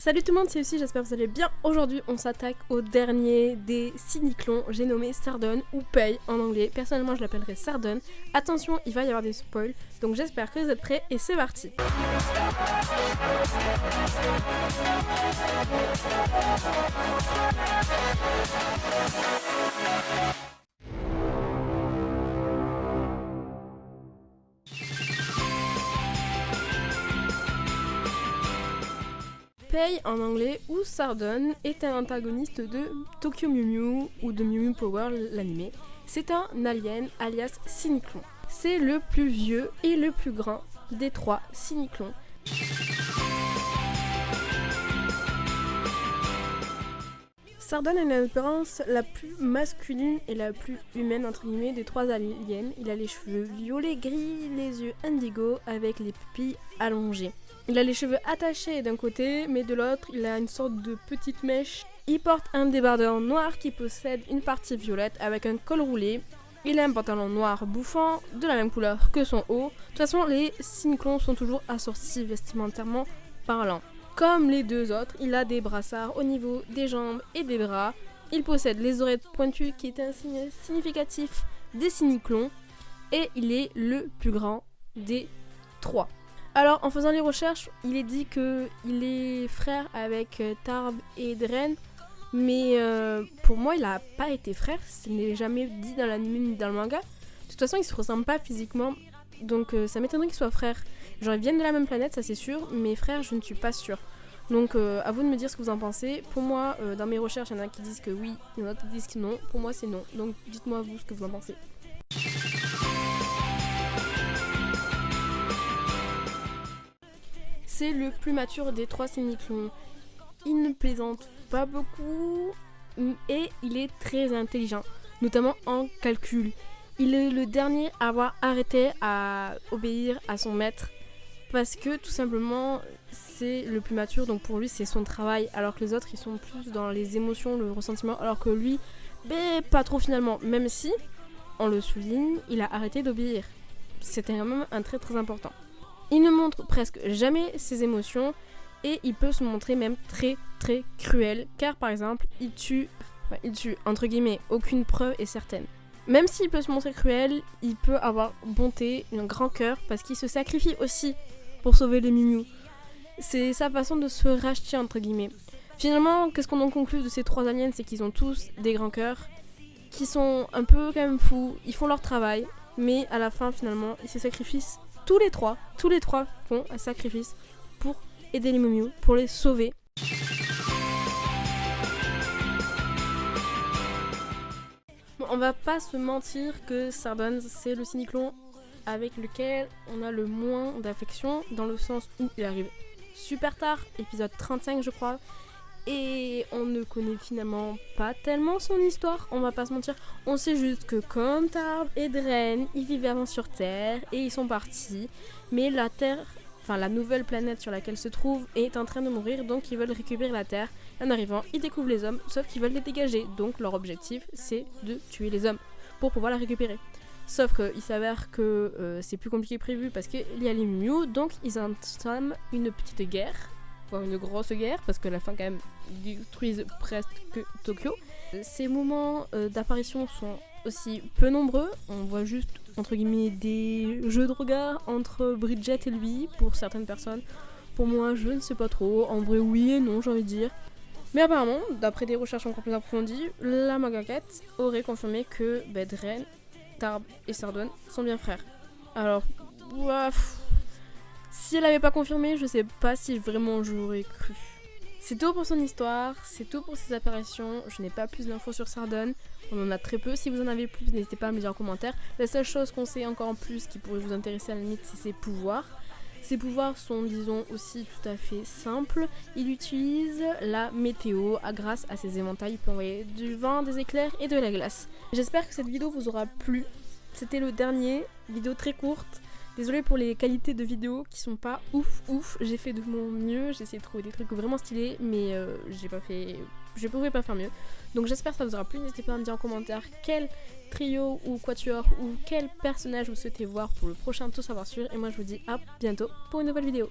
Salut tout le monde, c'est Lucie, j'espère que vous allez bien. Aujourd'hui, on s'attaque au dernier des cyniclons. J'ai nommé Sardone ou Paye en anglais. Personnellement, je l'appellerai Sardone. Attention, il va y avoir des spoils, donc j'espère que vous êtes prêts et c'est parti. Paye en anglais ou Sardone est un antagoniste de Tokyo Mew Mew ou de Mew Mew Power l'anime. C'est un alien alias cyniclon. C'est le plus vieux et le plus grand des trois cyniclons. Sardone est l'apparence la plus masculine et la plus humaine entre guillemets des trois aliens. Il a les cheveux violets gris, les yeux indigo avec les pupilles allongées. Il a les cheveux attachés d'un côté, mais de l'autre, il a une sorte de petite mèche. Il porte un débardeur noir qui possède une partie violette avec un col roulé. Il a un pantalon noir bouffant, de la même couleur que son haut. De toute façon, les cyniclons sont toujours assortis vestimentairement parlant. Comme les deux autres, il a des brassards au niveau des jambes et des bras. Il possède les oreilles pointues qui est un signe significatif des cyniclons. Et il est le plus grand des trois. Alors, en faisant les recherches, il est dit qu'il est frère avec Tarb et Dren, mais pour moi, il n'a pas été frère, ce n'est jamais dit dans l'anime ni dans le manga. De toute façon, ils se ressemblent pas physiquement, donc ça m'étonnerait qu'ils soient frères. Genre, ils viennent de la même planète, ça c'est sûr, mais frères, je ne suis pas sûre. Donc, à vous de me dire ce que vous en pensez. Pour moi, dans mes recherches, il y en a qui disent que oui, il y en a qui disent que non. Pour moi, c'est non. Donc, dites-moi vous ce que vous en pensez. C'est le plus mature des trois cyniclons. Il ne plaisante pas beaucoup et il est très intelligent, notamment en calcul. Il est le dernier à avoir arrêté à obéir à son maître parce que tout simplement c'est le plus mature, donc pour lui c'est son travail, alors que les autres ils sont plus dans les émotions, le ressentiment, alors que lui, pas trop finalement, même si, on le souligne, il a arrêté d'obéir. C'était quand même un trait très important. Il ne montre presque jamais ses émotions et il peut se montrer même très très cruel, car par exemple il tue entre guillemets, aucune preuve est certaine. Même s'il peut se montrer cruel, il peut avoir bonté, un grand cœur, parce qu'il se sacrifie aussi pour sauver les Mew Mew. C'est sa façon de se racheter entre guillemets. Finalement, qu'est-ce qu'on en conclut de ces trois aliens, c'est qu'ils ont tous des grands cœurs, qui sont un peu quand même fous, ils font leur travail, mais à la fin finalement ils se sacrifient. Tous les trois font un sacrifice pour aider les Mew Mew, pour les sauver. Bon, on va pas se mentir que Sardone, c'est le cyniclon avec lequel on a le moins d'affection, dans le sens où il arrive super tard, épisode 35 je crois, et on ne connaît finalement pas tellement son histoire, on va pas se mentir. On sait juste que comme Tarb et Dren, ils vivaient avant sur Terre et ils sont partis, mais la Terre, enfin la nouvelle planète sur laquelle se trouvent est en train de mourir, donc ils veulent récupérer la Terre. En arrivant, ils découvrent les hommes, sauf qu'ils veulent les dégager, donc leur objectif c'est de tuer les hommes pour pouvoir la récupérer. Sauf qu'il s'avère que c'est plus compliqué que prévu parce qu'il y a les Mew Mew, donc ils entament une petite guerre. Une grosse guerre, parce que la fin quand même détruisent presque Tokyo. Ces moments d'apparition sont aussi peu nombreux, on voit juste entre guillemets des jeux de regard entre Bridget et lui pour certaines personnes. Pour moi je ne sais pas trop, en vrai oui et non j'ai envie de dire. Mais apparemment, d'après des recherches encore plus approfondies, la mangakette aurait confirmé que Dren, Tarb et Sardone sont bien frères. Alors, si elle avait pas confirmé, je sais pas si vraiment j'aurais cru. C'est tout pour son histoire, c'est tout pour ses apparitions. Je n'ai pas plus d'infos sur Sardone. On en a très peu. Si vous en avez plus, n'hésitez pas à me dire en commentaire. La seule chose qu'on sait encore en plus qui pourrait vous intéresser à la limite, c'est ses pouvoirs. Ses pouvoirs sont, disons, aussi tout à fait simples. Il utilise la météo grâce à ses éventails. Il peut envoyer du vent, des éclairs et de la glace. J'espère que cette vidéo vous aura plu. C'était le dernier, vidéo très courte. Désolée pour les qualités de vidéo qui sont pas ouf, j'ai fait de mon mieux, j'ai essayé de trouver des trucs vraiment stylés, mais je pouvais pas faire mieux. Donc j'espère que ça vous aura plu, n'hésitez pas à me dire en commentaire quel trio ou quatuor ou quel personnage vous souhaitez voir pour le prochain Tout Savoir Sûr, et moi je vous dis à bientôt pour une nouvelle vidéo.